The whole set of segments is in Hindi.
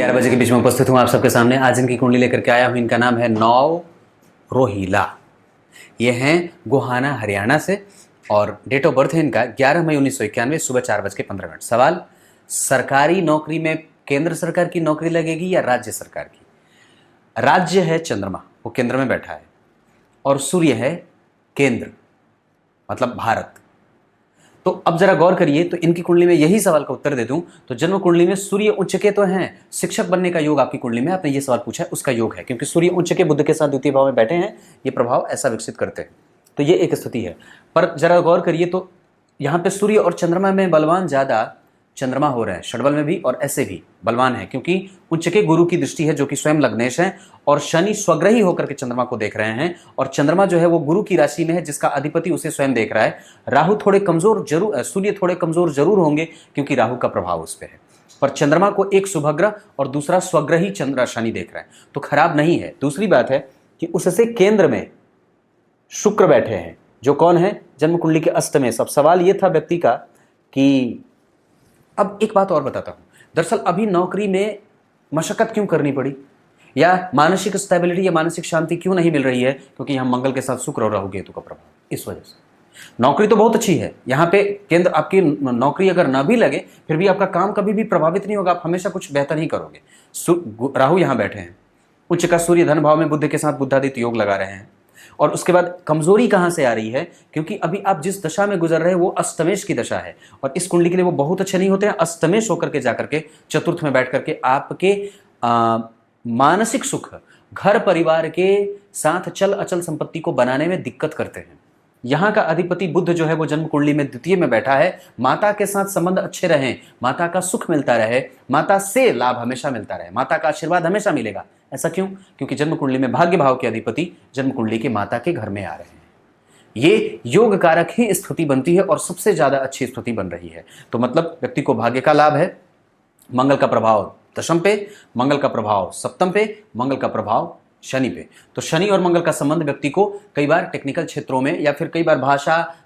11 बजे के बीच में उपस्थित हूँ आप सबके सामने। आज इनकी कुंडली लेकर के आया हूँ। इनका नाम है नौ रोहिला। ये हैं गोहाना हरियाणा से और डेट ऑफ बर्थ है इनका 11 मई 1991 सुबह 4:15। सवाल, सरकारी नौकरी में केंद्र सरकार की नौकरी लगेगी या राज्य सरकार की? राज्य है चंद्रमा, वो केंद्र में बैठा है, और सूर्य है केंद्र मतलब भारत। तो अब जरा गौर करिए, तो इनकी कुंडली में यही सवाल का उत्तर दे दूं तो जन्म कुंडली में सूर्य उच्च के तो हैं, शिक्षक बनने का योग आपकी कुंडली में, आपने ये सवाल पूछा है, उसका योग है, क्योंकि सूर्य उच्च के बुध के साथ द्वितीय भाव में बैठे हैं, ये प्रभाव ऐसा विकसित करते हैं। तो ये एक स्थिति है। पर जरा गौर करिए, तो यहाँ पे सूर्य और चंद्रमा में बलवान ज्यादा चंद्रमा हो रहे हैं, षडबल में भी और ऐसे भी बलवान है, क्योंकि उच्च के गुरु की दृष्टि है जो कि स्वयं लग्नेश है, और शनि स्वग्रही होकर के चंद्रमा को देख रहे हैं, और चंद्रमा जो है वो गुरु की राशि में है जिसका अधिपति उसे स्वयं देख रहा है। राहु थोड़े कमजोर जरूर, सूर्य थोड़े कमजोर जरूर होंगे क्योंकि राहु का प्रभाव उस पर है, पर चंद्रमा को एक शुभग्रह और दूसरा स्वग्रही चंद्र शनि देख रहा है, तो खराब नहीं है। दूसरी बात है कि उससे केंद्र में शुक्र बैठे हैं, जो कौन है, जन्म कुंडली के अष्टमें। सब सवाल ये था व्यक्ति का कि अब एक बात और बताता हूं, दरअसल अभी नौकरी में मशक्कत क्यों करनी पड़ी, या मानसिक स्टेबिलिटी या मानसिक शांति क्यों नहीं मिल रही है, क्योंकि यहां मंगल के साथ शुक्र और राहु केतु का प्रभाव, इस वजह से। नौकरी तो बहुत अच्छी है, यहाँ पे केंद्र आपकी नौकरी अगर ना भी लगे फिर भी आपका काम कभी भी प्रभावित नहीं होगा, आप हमेशा कुछ बेहतर ही करोगे। राहु यहाँ बैठे हैं, उच्च का सूर्य धन भाव में बुध के साथ बुद्धादित्य योग लगा रहे हैं। और उसके बाद कमजोरी कहां से आ रही है, क्योंकि अभी आप जिस दशा में गुजर रहे हैं वो अष्टमेश की दशा है, और इस कुंडली के लिए वो बहुत अच्छे नहीं होते हैं। अष्टमेश होकर के जाकर के चतुर्थ में बैठ करके आपके मानसिक सुख, घर परिवार के साथ चल अचल संपत्ति को बनाने में दिक्कत करते हैं। यहाँ का अधिपति बुध जो है वो जन्म कुंडली में द्वितीय में बैठा है। माता के साथ संबंध अच्छे रहें, माता का सुख मिलता रहे, माता से लाभ हमेशा मिलता रहे, माता का आशीर्वाद हमेशा मिलेगा। ऐसा क्यों? क्योंकि जन्म कुंडली में भाग्य भाव के अधिपति जन्म कुंडली के माता के घर में आ रहे हैं। ये योग कारक ही स्थिति बनती है और सबसे ज्यादा अच्छी स्थिति बन रही है। तो मतलब व्यक्ति को भाग्य का लाभ है, मंगल का प्रभाव दशम पे, मंगल का प्रभाव सप्तम पे, मंगल का प्रभाव शनि पे। तो शनि और मंगल का संबंध व्यक्ति को कई बार टेक्निकल क्षेत्रों में या फिर कई बार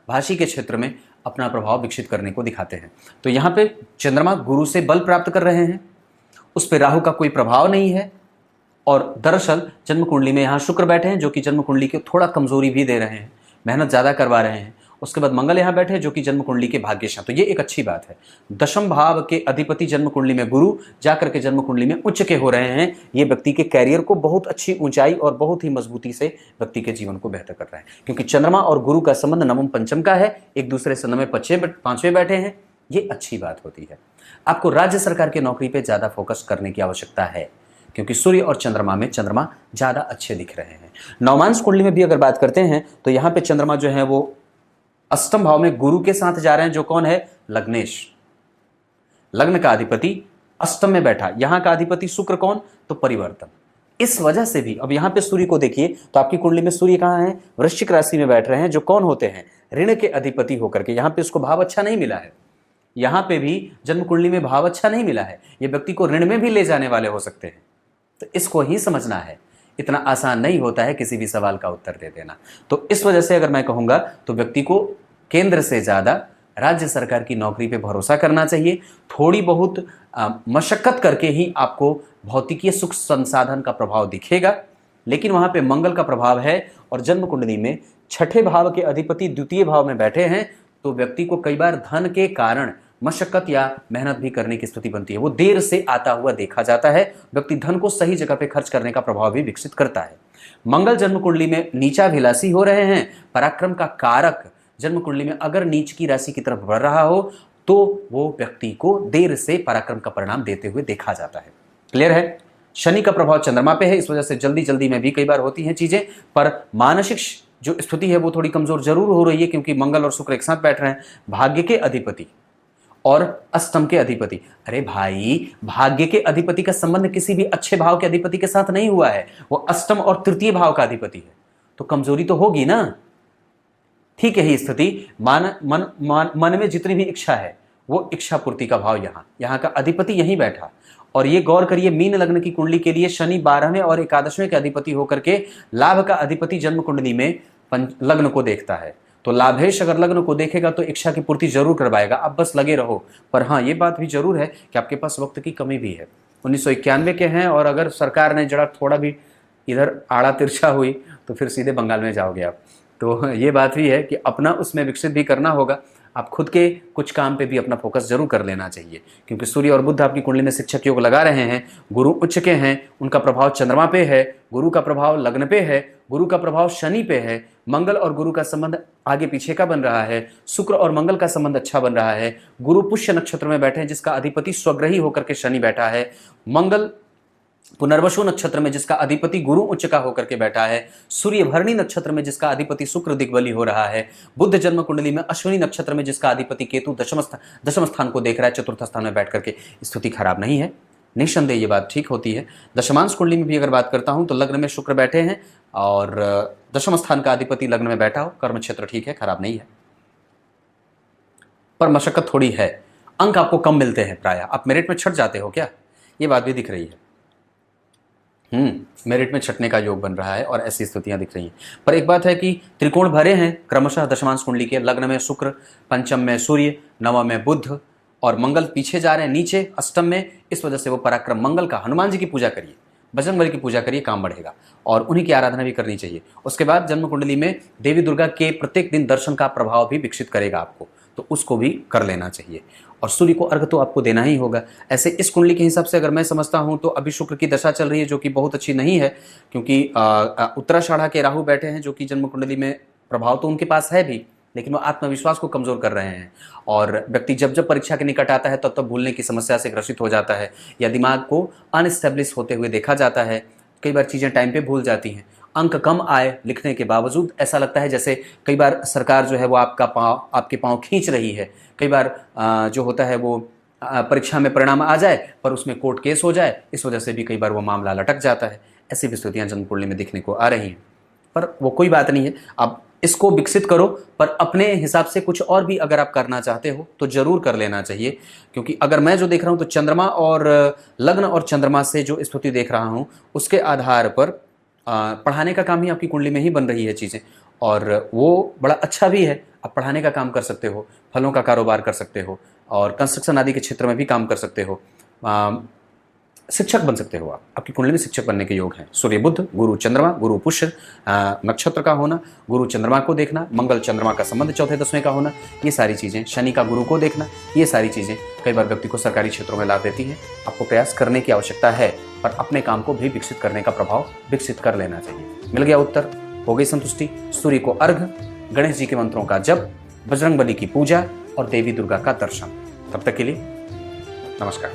भाषी के क्षेत्र में अपना प्रभाव विकसित करने को दिखाते हैं। तो यहाँ पे चंद्रमा गुरु से बल प्राप्त कर रहे हैं, उस पर राहु का कोई प्रभाव नहीं है, और दरअसल जन्म कुंडली में यहाँ शुक्र बैठे हैं जो कि जन्म कुंडली को थोड़ा कमजोरी भी दे रहे हैं, मेहनत ज्यादा करवा रहे हैं। उसके बाद मंगल यहाँ बैठे जो कि जन्म कुंडली के भाग्यशाली, तो ये एक अच्छी बात है। दशम भाव के अधिपति जन्म कुंडली में गुरु जाकर के जन्म कुंडली में उच्च के हो रहे हैं। ये व्यक्ति के कैरियर को बहुत अच्छी ऊंचाई और बहुत ही मजबूती से व्यक्ति के जीवन को बेहतर कर रहा है, क्योंकि चंद्रमा और गुरु का संबंध नवम पंचम का है, एक दूसरे से नवम पांचवें बैठे हैं, ये अच्छी बात होती है। आपको राज्य सरकार की नौकरी पर ज्यादा फोकस करने की आवश्यकता है, क्योंकि सूर्य और चंद्रमा में चंद्रमा ज्यादा अच्छे दिख रहे हैं। नवमांश कुंडली में भी अगर बात करते हैं तो यहाँ पे चंद्रमा जो है वो अष्टम भाव में गुरु के साथ जा रहे हैं, जो कौन है, लग्नेश, लग्न का अधिपति अष्टम में बैठा। यहाँ का अधिपति शुक्र कौन, तो परिवर्तन। इस वजह से भी अब यहाँ पे सूर्य को देखिए तो आपकी कुंडली में सूर्य कहाँ है, वृश्चिक राशि में बैठ रहे हैं, जो कौन होते हैं, ऋण के अधिपति होकर के। यहाँ पे उसको भाव अच्छा नहीं मिला है, यहाँ पे भी जन्म कुंडली में भाव अच्छा नहीं मिला है, ये व्यक्ति को ऋण में भी ले जाने वाले हो सकते हैं। तो इसको ही समझना है, इतना आसान नहीं होता है किसी भी सवाल का उत्तर दे देना। तो इस वजह से अगर मैं कहूंगा तो व्यक्ति को केंद्र से ज्यादा राज्य सरकार की नौकरी पे भरोसा करना चाहिए। थोड़ी बहुत मशक्कत करके ही आपको भौतिकीय सुख संसाधन का प्रभाव दिखेगा, लेकिन वहां पे मंगल का प्रभाव है और जन्म कुंडली में छठे भाव के अधिपति द्वितीय भाव में बैठे हैं, तो व्यक्ति को कई बार धन के कारण मशक्कत या मेहनत भी करने की स्थिति बनती है, वो देर से आता हुआ देखा जाता है। व्यक्ति धन को सही जगह पे खर्च करने का प्रभाव भी विकसित करता है। मंगल जन्म कुंडली में नीचाभिलाषी हो रहे हैं, पराक्रम का कारक जन्म कुंडली में अगर नीच की राशि की तरफ बढ़ रहा हो तो वो व्यक्ति को देर से पराक्रम का परिणाम देते हुए देखा जाता है। क्लियर है? शनि का प्रभाव चंद्रमा पे है, इस वजह से जल्दी जल्दी में भी कई बार होती हैं चीजें, पर मानसिक जो स्थिति है वो थोड़ी कमजोर जरूर हो रही है, क्योंकि मंगल और शुक्र एक साथ बैठ रहे हैं। भाग्य के अधिपति और अष्टम के अधिपति, अरे भाई भाग्य के अधिपति का संबंध किसी भी अच्छे भाव के अधिपति के साथ नहीं हुआ है, वो अष्टम और तृतीय भाव का अधिपति है, तो कमजोरी तो होगी ना। ठीक है, ही स्थिति मन में जितनी भी इच्छा है वो इच्छा पूर्ति का भाव यहाँ का अधिपति यहीं बैठा। और ये गौर करिए, मीन लग्न की कुंडली के लिए शनि 12वें और 11वें के अधिपति होकर के लाभ का अधिपति जन्म कुंडली में लग्न को देखता है। तो लाभेश अगर लग्न को देखेगा तो इच्छा की पूर्ति जरूर करवाएगा, आप बस लगे रहो। पर हाँ, ये बात भी जरूर है कि आपके पास वक्त की कमी भी है। 1991 के हैं, और अगर सरकार ने जरा थोड़ा भी इधर आड़ा तिरछा हुई तो फिर सीधे बंगाल में जाओगे आप। तो ये बात भी है कि अपना उसमें विकसित भी करना होगा। आप खुद के कुछ काम पे भी अपना फोकस जरूर कर लेना चाहिए, क्योंकि सूर्य और बुध आपकी कुंडली में शिक्षक योग लगा रहे हैं। गुरु उच्च के हैं, उनका प्रभाव चंद्रमा पे है, गुरु का प्रभाव लग्न पे है, गुरु का प्रभाव शनि पे है, मंगल और गुरु का संबंध आगे पीछे का बन रहा है, शुक्र और मंगल का संबंध अच्छा बन रहा है, गुरु पुष्य नक्षत्र में बैठे हैं जिसका अधिपति स्वग्रही होकर के शनि बैठा है, मंगल पुनर्वसु नक्षत्र में जिसका अधिपति गुरु उच्च का होकर के बैठा है, सूर्य भरणी नक्षत्र में जिसका अधिपति शुक्र दिग्बली हो रहा है, बुध जन्म कुंडली में अश्विनी नक्षत्र में जिसका अधिपति केतु दशम स्थान को देख रहा है, चतुर्थ स्थान में बैठ करके स्थिति खराब नहीं है, निस्संदेह ये बात ठीक होती है। दशमांश कुंडली में भी अगर बात करता हूं तो लग्न में शुक्र बैठे हैं और दशम स्थान का अधिपति लग्न में बैठा हो, कर्म क्षेत्र ठीक है, खराब नहीं है, पर मशक्कत थोड़ी है। अंक आपको कम मिलते हैं, प्राय आप मेरिट में छट जाते हो क्या, ये बात भी दिख रही है। मेरिट में छटने का योग बन रहा है और ऐसी स्थितियां दिख रही हैं। पर एक बात है कि त्रिकोण भरे हैं क्रमशः दशमांश कुंडली के, लग्न में शुक्र, पंचम में सूर्य, नवम में बुध और मंगल पीछे जा रहे हैं नीचे अष्टम में। इस वजह से वो पराक्रम मंगल का, हनुमान जी की पूजा करिए, बजरंगबली की पूजा करिए, काम बढ़ेगा और उन्हीं की आराधना भी करनी चाहिए। उसके बाद जन्म कुंडली में देवी दुर्गा के प्रत्येक दिन दर्शन का प्रभाव भी विकसित करेगा आपको, तो उसको भी कर लेना चाहिए। और सूर्य को अर्घ तो आपको देना ही होगा। ऐसे इस कुंडली के हिसाब से अगर मैं समझता हूं तो अभी शुक्र की दशा चल रही है जो कि बहुत अच्छी नहीं है, क्योंकि उत्तराषाढ़ा के राहु बैठे हैं जो कि जन्म कुंडली में प्रभाव तो उनके पास है भी, लेकिन वो आत्मविश्वास को कमजोर कर रहे हैं और व्यक्ति जब जब परीक्षा के निकट आता है तब तब भूलने की समस्या से ग्रसित हो जाता है या दिमाग को अनस्टेब्लिश होते हुए देखा जाता है। कई बार चीज़ें टाइम पे भूल जाती हैं। अंक कम आए लिखने के बावजूद ऐसा लगता है जैसे कई बार सरकार जो है वो आपके पाँव खींच रही है। कई बार जो होता है वो परीक्षा में परिणाम आ जाए पर उसमें कोर्ट केस हो जाए, इस वजह से भी कई बार वो मामला लटक जाता है। ऐसी भी स्थितियाँ जन्म कुंडली में दिखने को आ रही हैं, पर वो कोई बात नहीं है। आप इसको विकसित करो, पर अपने हिसाब से कुछ और भी अगर आप करना चाहते हो तो जरूर कर लेना चाहिए, क्योंकि अगर मैं जो देख रहा हूँ तो चंद्रमा और लग्न और चंद्रमा से जो स्थिति देख रहा हूँ उसके आधार पर पढ़ाने का काम ही आपकी कुंडली में ही बन रही है चीज़ें, और वो बड़ा अच्छा भी है। आप पढ़ाने का काम कर सकते हो, फलों का कारोबार कर सकते हो और कंस्ट्रक्शन आदि के क्षेत्र में भी काम कर सकते हो, शिक्षक बन सकते हो। आपकी कुंडली में शिक्षक बनने के योग हैं। सूर्य बुध, गुरु चंद्रमा, गुरु पुष्य नक्षत्र का होना, गुरु चंद्रमा को देखना, मंगल चंद्रमा का संबंध चौथे दसवें का होना, ये सारी चीज़ें, शनि का गुरु को देखना, ये सारी चीज़ें कई बार व्यक्ति को सरकारी क्षेत्रों में लाभ देती हैं। आपको प्रयास करने की आवश्यकता है, पर अपने काम को भी विकसित करने का प्रभाव विकसित कर लेना चाहिए। मिल गया उत्तर, हो गई संतुष्टि। सूर्य को अर्घ, गणेश जी के मंत्रों का जप, बजरंगबली की पूजा और देवी दुर्गा का दर्शन। तब तक के लिए नमस्कार।